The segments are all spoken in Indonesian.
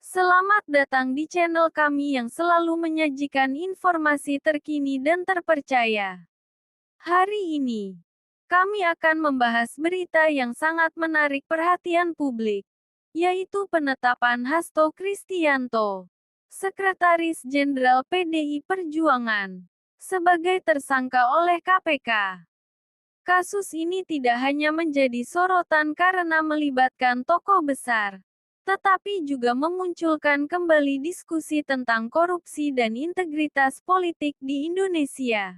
Selamat datang di channel kami yang selalu menyajikan informasi terkini dan terpercaya. Hari ini, kami akan membahas berita yang sangat menarik perhatian publik, yaitu penetapan Hasto Kristianto, Sekretaris Jenderal PDI Perjuangan, sebagai tersangka oleh KPK. Kasus ini tidak hanya menjadi sorotan karena melibatkan tokoh besar, tetapi juga memunculkan kembali diskusi tentang korupsi dan integritas politik di Indonesia.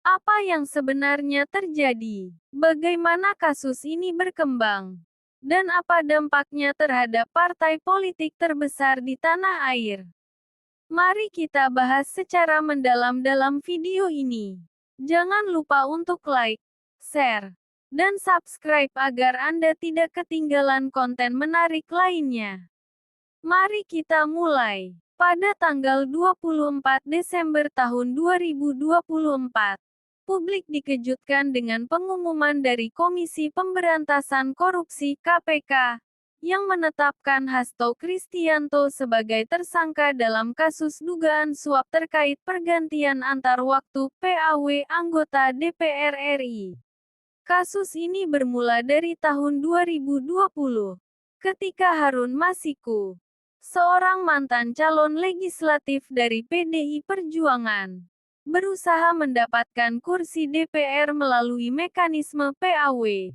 Apa yang sebenarnya terjadi? Bagaimana kasus ini berkembang? Dan apa dampaknya terhadap partai politik terbesar di tanah air? Mari kita bahas secara mendalam dalam video ini. Jangan lupa untuk like, share, dan subscribe agar Anda tidak ketinggalan konten menarik lainnya. Mari kita mulai. Pada tanggal 24 Desember tahun 2024, publik dikejutkan dengan pengumuman dari Komisi Pemberantasan Korupsi (KPK) yang menetapkan Hasto Kristianto sebagai tersangka dalam kasus dugaan suap terkait pergantian antar waktu PAW anggota DPR RI. Kasus ini bermula dari tahun 2020, ketika Harun Masiku, seorang mantan calon legislatif dari PDI Perjuangan, berusaha mendapatkan kursi DPR melalui mekanisme PAW.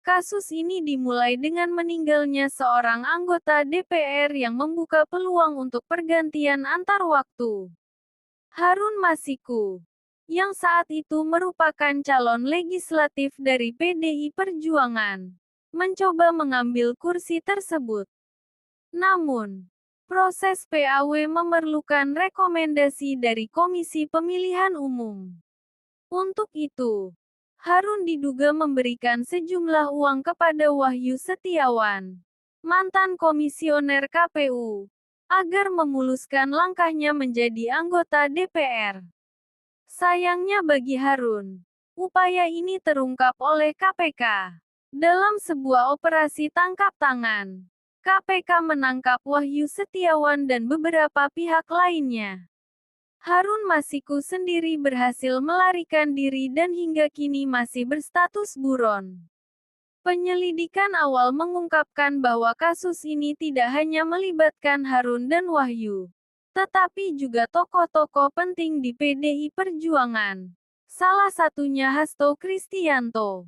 Kasus ini dimulai dengan meninggalnya seorang anggota DPR yang membuka peluang untuk pergantian antar waktu. Harun Masiku, yang saat itu merupakan calon legislatif dari PDI Perjuangan, mencoba mengambil kursi tersebut. Namun, proses PAW memerlukan rekomendasi dari Komisi Pemilihan Umum. Untuk itu, Harun diduga memberikan sejumlah uang kepada Wahyu Setiawan, mantan komisioner KPU, agar memuluskan langkahnya menjadi anggota DPR. Sayangnya bagi Harun, upaya ini terungkap oleh KPK. Dalam sebuah operasi tangkap tangan, KPK menangkap Wahyu Setiawan dan beberapa pihak lainnya. Harun Masiku sendiri berhasil melarikan diri dan hingga kini masih berstatus buron. Penyelidikan awal mengungkapkan bahwa kasus ini tidak hanya melibatkan Harun dan Wahyu, tetapi juga tokoh-tokoh penting di PDI Perjuangan. Salah satunya Hasto Kristianto.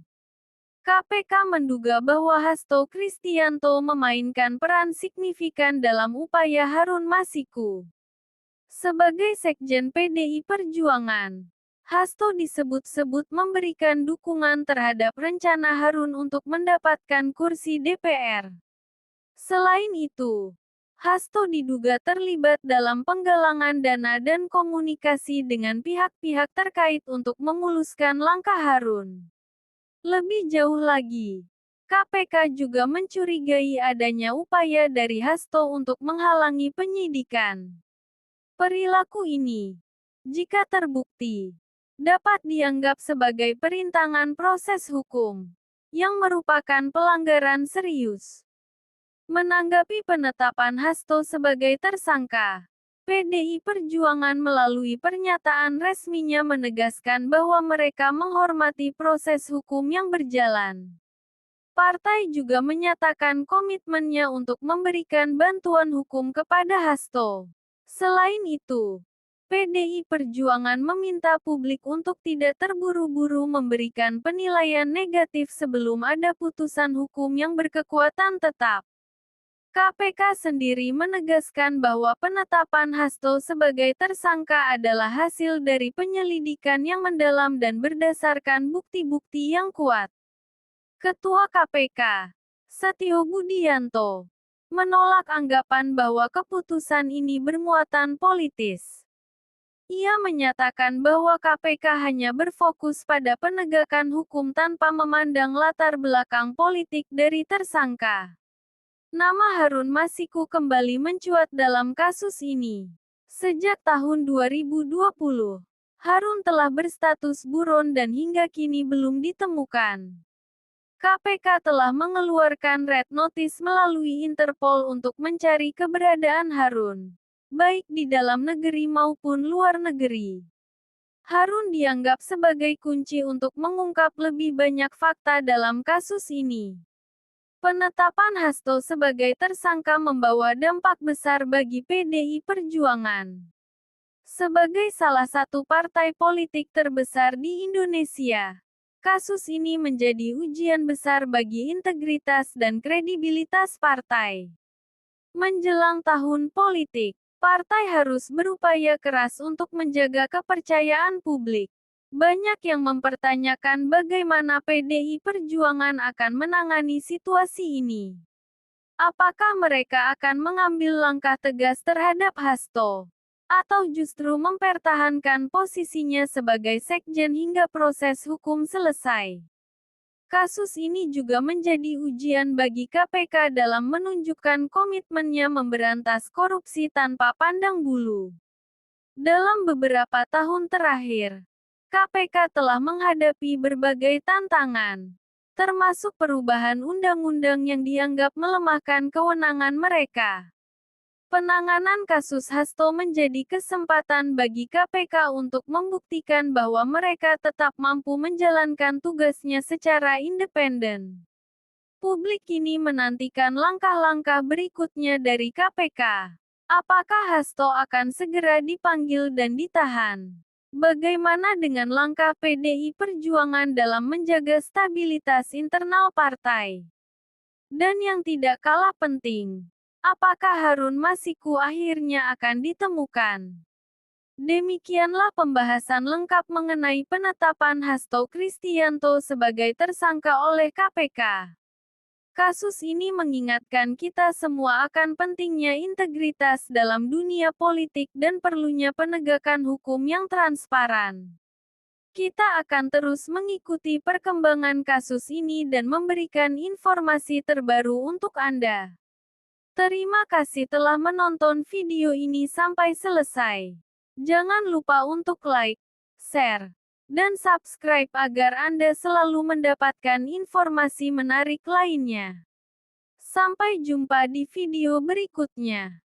KPK menduga bahwa Hasto Kristianto memainkan peran signifikan dalam upaya Harun Masiku sebagai sekjen PDI Perjuangan. Hasto disebut-sebut memberikan dukungan terhadap rencana Harun untuk mendapatkan kursi DPR. Selain itu, Hasto diduga terlibat dalam penggalangan dana dan komunikasi dengan pihak-pihak terkait untuk memuluskan langkah Harun. Lebih jauh lagi, KPK juga mencurigai adanya upaya dari Hasto untuk menghalangi penyidikan. Perilaku ini, jika terbukti, dapat dianggap sebagai perintangan proses hukum, yang merupakan pelanggaran serius. Menanggapi penetapan Hasto sebagai tersangka, PDI Perjuangan melalui pernyataan resminya menegaskan bahwa mereka menghormati proses hukum yang berjalan. Partai juga menyatakan komitmennya untuk memberikan bantuan hukum kepada Hasto. Selain itu, PDI Perjuangan meminta publik untuk tidak terburu-buru memberikan penilaian negatif sebelum ada putusan hukum yang berkekuatan tetap. KPK sendiri menegaskan bahwa penetapan Hasto sebagai tersangka adalah hasil dari penyelidikan yang mendalam dan berdasarkan bukti-bukti yang kuat. Ketua KPK, Setio Budianto, menolak anggapan bahwa keputusan ini bermuatan politis. Ia menyatakan bahwa KPK hanya berfokus pada penegakan hukum tanpa memandang latar belakang politik dari tersangka. Nama Harun Masiku kembali mencuat dalam kasus ini. Sejak tahun 2020, Harun telah berstatus buron dan hingga kini belum ditemukan. KPK telah mengeluarkan red notice melalui Interpol untuk mencari keberadaan Harun, baik di dalam negeri maupun luar negeri. Harun dianggap sebagai kunci untuk mengungkap lebih banyak fakta dalam kasus ini. Penetapan Hasto sebagai tersangka membawa dampak besar bagi PDI Perjuangan. Sebagai salah satu partai politik terbesar di Indonesia, kasus ini menjadi ujian besar bagi integritas dan kredibilitas partai. Menjelang tahun politik, partai harus berupaya keras untuk menjaga kepercayaan publik. Banyak yang mempertanyakan bagaimana PDI Perjuangan akan menangani situasi ini. Apakah mereka akan mengambil langkah tegas terhadap Hasto? Atau justru mempertahankan posisinya sebagai sekjen hingga proses hukum selesai. Kasus ini juga menjadi ujian bagi KPK dalam menunjukkan komitmennya memberantas korupsi tanpa pandang bulu. Dalam beberapa tahun terakhir, KPK telah menghadapi berbagai tantangan, termasuk perubahan undang-undang yang dianggap melemahkan kewenangan mereka. Penanganan kasus Hasto menjadi kesempatan bagi KPK untuk membuktikan bahwa mereka tetap mampu menjalankan tugasnya secara independen. Publik kini menantikan langkah-langkah berikutnya dari KPK. Apakah Hasto akan segera dipanggil dan ditahan? Bagaimana dengan langkah PDI Perjuangan dalam menjaga stabilitas internal partai? Dan yang tidak kalah penting, apakah Harun Masiku akhirnya akan ditemukan? Demikianlah pembahasan lengkap mengenai penetapan Hasto Kristianto sebagai tersangka oleh KPK. Kasus ini mengingatkan kita semua akan pentingnya integritas dalam dunia politik dan perlunya penegakan hukum yang transparan. Kita akan terus mengikuti perkembangan kasus ini dan memberikan informasi terbaru untuk Anda. Terima kasih telah menonton video ini sampai selesai. Jangan lupa untuk like, share, dan subscribe agar Anda selalu mendapatkan informasi menarik lainnya. Sampai jumpa di video berikutnya.